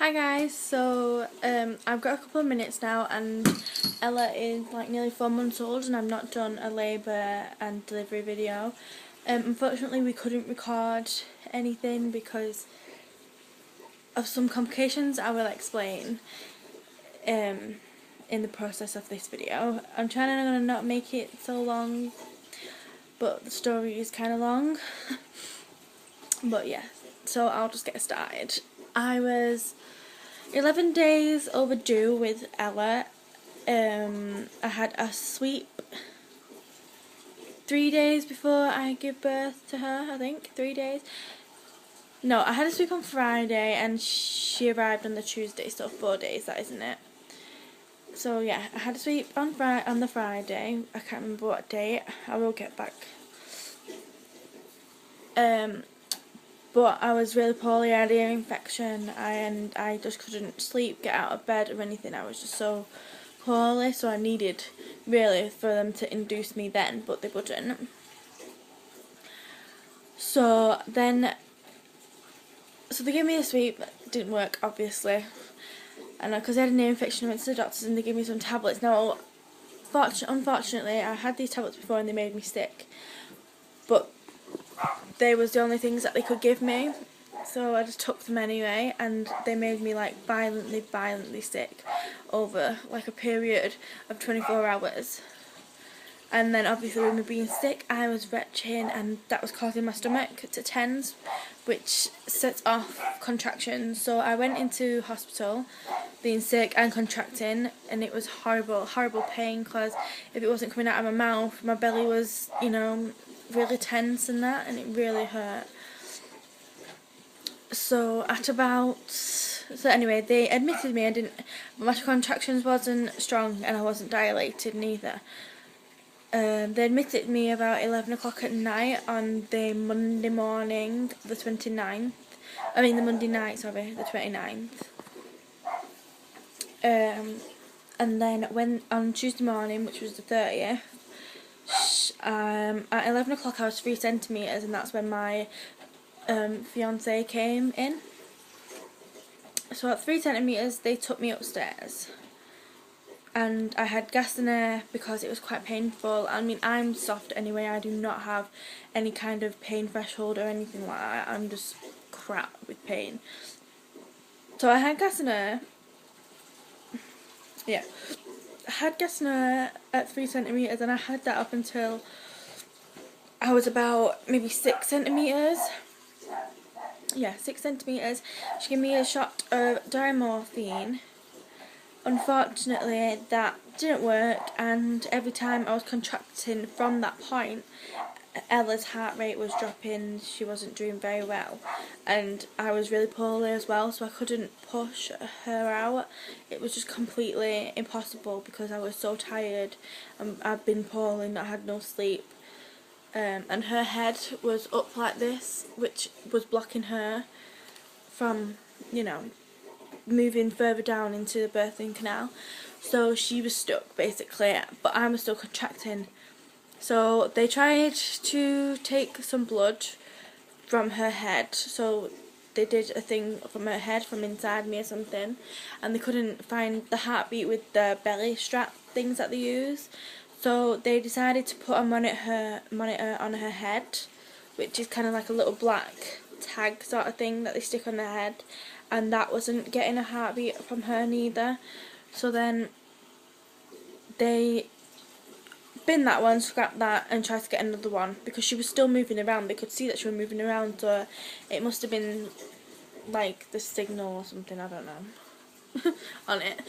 Hi guys, so I've got a couple of minutes now and Ella is like nearly 4 months old and I've not done a labour and delivery video. Unfortunately we couldn't record anything because of some complications I will explain in the process of this video. I'm trying to not make it so long, but the story is kind of long. But yeah, so I'll just get started. I was 11 days overdue with Ella. I had a sweep 3 days before I give birth to her, I think. 3 days. No, I had a sweep on Friday and she arrived on the Tuesday, so 4 days, that isn't it? So yeah, I had a sweep on the Friday. I can't remember what date. I will get back. But I was really poorly. I had ear infection and I just couldn't sleep, get out of bed or anything. I was just so poorly, so I needed really for them to induce me then, but they wouldn't. So they gave me a sweep. It didn't work, obviously, and because I had an ear infection, I went to the doctors and they gave me some tablets. Now, unfortunately, I had these tablets before and they made me sick, but they was the only things that they could give me, so I just took them anyway, and they made me like violently sick over like a period of 24 hours. And then obviously with me being sick, I was retching and that was causing my stomach to tense, which sets off contractions. So I went into hospital being sick and contracting, and it was horrible pain, because if it wasn't coming out of my mouth, my belly was, really tense and that, and it really hurt. So anyway, they admitted me. My contractions wasn't strong and I wasn't dilated neither. They admitted me about 11 o'clock at night on the Monday morning, the 29th. I mean the Monday night, sorry, the 29th. And then when on Tuesday morning, which was the 30th, at 11 o'clock I was 3 centimetres, and that's when my fiance came in. So at 3 centimetres they took me upstairs and I had gas and air because it was quite painful. I mean, I'm soft anyway, I do not have any kind of pain threshold or anything like that. I'm just crap with pain. So I had gas and air. Yeah, I had gas and air at 3 centimetres and I had that up until I was about maybe 6 centimetres. Yeah, 6 centimetres. She gave me a shot of diamorphine. Unfortunately, that didn't work, and every time I was contracting from that point, Ella's heart rate was dropping. She wasn't doing very well, and I was really poorly as well, so I couldn't push her out. It was just completely impossible because I was so tired. I've been poorly and I had no sleep. And her head was up like this, which was blocking her from, moving further down into the birthing canal. So she was stuck basically, but I was still contracting. So they tried to take some blood from her head. So they did a thing from her head, from inside me or something, and they couldn't find the heartbeat with the belly strap things that they use. So they decided to put a monitor on her head, which is kind of like a little black tag sort of thing that they stick on their head, and that wasn't getting a heartbeat from her neither. So then they binned that one, scrapped that, and tried to get another one because she was still moving around. They could see that she was moving around, so it must have been like the signal or something, I don't know, on it.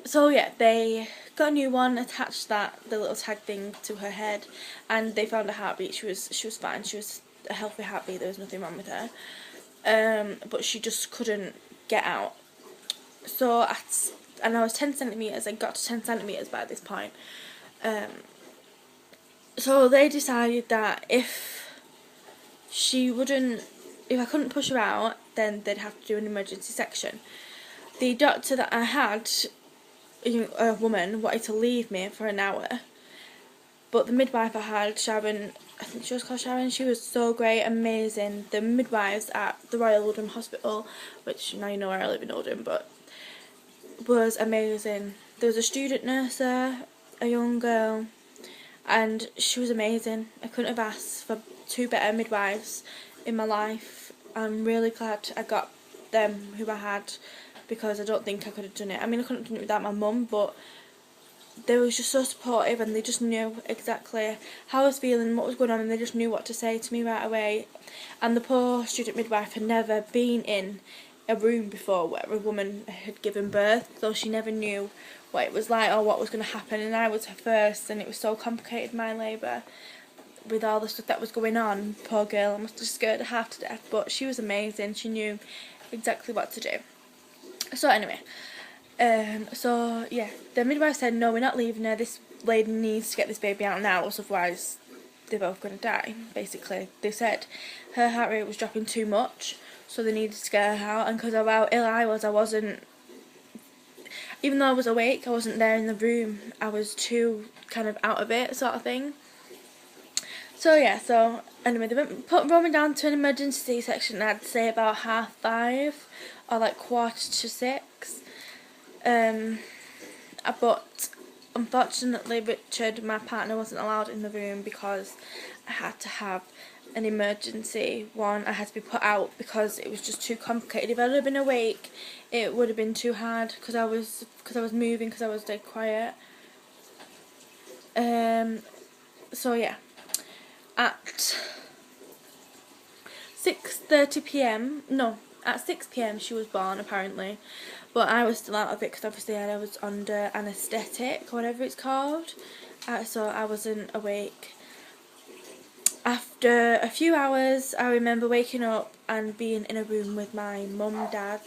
So yeah, they got a new one, attached the little tag thing to her head, and they found a heartbeat. She was fine. She was a healthy heartbeat. There was nothing wrong with her. But she just couldn't get out. So and I was 10 centimetres. I got to 10 centimetres by this point. So they decided that if I couldn't push her out, then they'd have to do an emergency section. The doctor that I had, a woman, wanted to leave me for an hour, but the midwife I had, Sharon, I think she was called Sharon. She was so great, amazing. The midwives at the Royal Oldham Hospital, which now you know where I live in Oldham, but was amazing. There was a student nurse there, a young girl, and she was amazing. I couldn't have asked for two better midwives in my life. I'm really glad I got them who I had, because I don't think I could have done it. I mean, I couldn't have done it without my mum, but they were just so supportive, and they just knew exactly how I was feeling, what was going on, and they just knew what to say to me right away. And the poor student midwife had never been in a room before where a woman had given birth, so she never knew what it was like or what was going to happen, and I was her first, and it was so complicated, my labour, with all the stuff that was going on. Poor girl, I must have scared her half to death, but she was amazing. She knew exactly what to do. So anyway, so yeah, the midwife said, no, we're not leaving her, this lady needs to get this baby out now, otherwise they're both going to die, basically. They said her heart rate was dropping too much, so they needed to get her out, and because of how ill I wasn't, even though I was awake, I wasn't there in the room, I was too kind of out of it, sort of thing. So yeah, so anyway, they brought me down to an emergency section, I'd say about 5:30 or like 5:45. But unfortunately Richard, my partner, wasn't allowed in the room because I had to have an emergency one. I had to be put out because it was just too complicated. If I'd have been awake, it would have been too hard because I was moving, because I was dead quiet. So yeah, at 6:30 p.m. no, at 6 p.m. she was born apparently, but I was still out of it because obviously I was under anaesthetic or whatever it's called, so I wasn't awake. After a few hours, I remember waking up and being in a room with my mum, dad,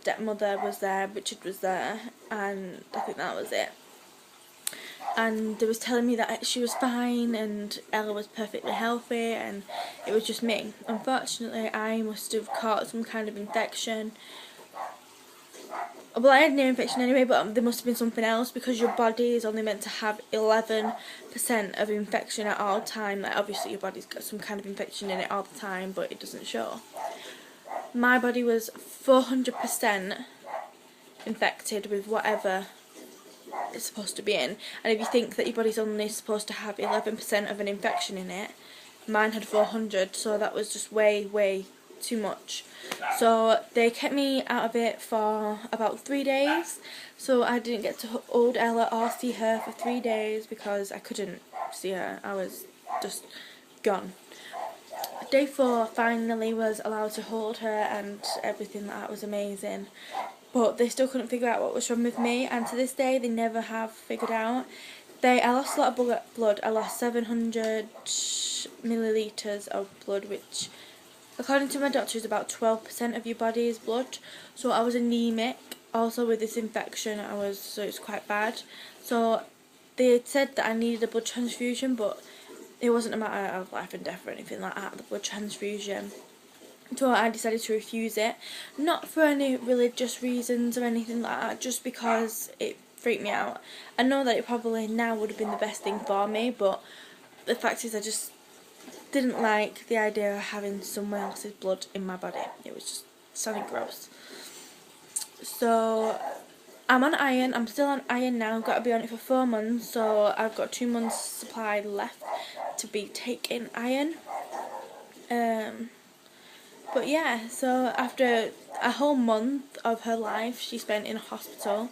stepmother was there, Richard was there, and I think that was it. And they was telling me that she was fine and Ella was perfectly healthy, and it was just me. Unfortunately, I must have caught some kind of infection. Well, I had no infection anyway, but there must have been something else, because your body is only meant to have 11% of infection at all time. Like, obviously your body's got some kind of infection in it all the time, but it doesn't show. My body was 400% infected with whatever it's supposed to be in, and if you think that your body's only supposed to have 11% of an infection in it, mine had 400, so that was just way too much. So they kept me out of it for about 3 days, so I didn't get to hold Ella or see her for 3 days because I couldn't see her, I was just gone. Day 4 finally was allowed to hold her, and everything like that was amazing. But they still couldn't figure out what was wrong with me, and to this day they never have figured out. I lost a lot of blood. I lost 700 millilitres of blood, which according to my doctor is about 12% of your body's blood. So I was anemic. Also with this infection, so it's quite bad. So they had said that I needed a blood transfusion, but it wasn't a matter of life and death or anything like that, the blood transfusion. So I decided to refuse it, not for any religious reasons or anything like that, just because it freaked me out. I know that it probably now would have been the best thing for me, but the fact is I just didn't like the idea of having someone else's blood in my body. It was just something gross. So I'm on iron. I'm still on iron now. I've got to be on it for 4 months, so I've got 2 months supply left to be taking iron. But yeah, so after a whole month of her life she spent in a hospital.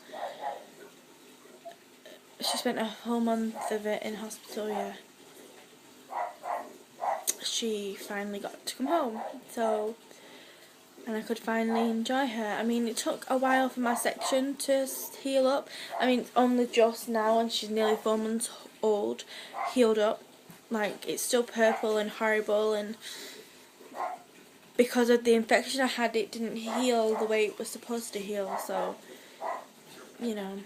She spent a whole month of it in hospital, yeah. She finally got to come home, so, and I could finally enjoy her. I mean, it took a while for my section to heal up. I mean, it's only just now, and she's nearly 4 months old, healed up. Like, it's still purple and horrible, and because of the infection I had, it didn't heal the way it was supposed to heal, so, you know.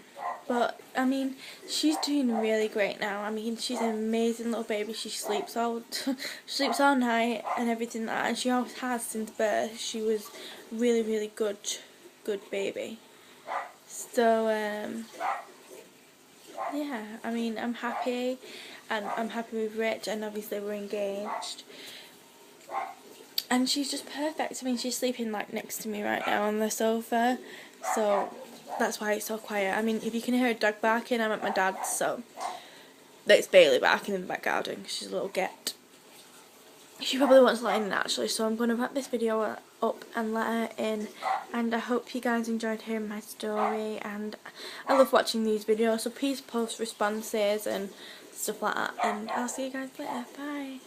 But, I mean, she's doing really great now. I mean, she's an amazing little baby. She sleeps all night and everything like that, and she always has since birth. She was really good baby. So, yeah, I mean, I'm happy. and I'm happy with Rich, and obviously we're engaged. And she's just perfect. I mean, she's sleeping like next to me right now on the sofa, so that's why it's so quiet. I mean, if you can hear a dog barking, I'm at my dad's, so it's Bailey barking in the back garden. She's a little get. She probably wants let in actually, so I'm going to wrap this video up and let her in. And I hope you guys enjoyed hearing my story, and I love watching these videos, so please post responses and stuff like that, and I'll see you guys later. Bye.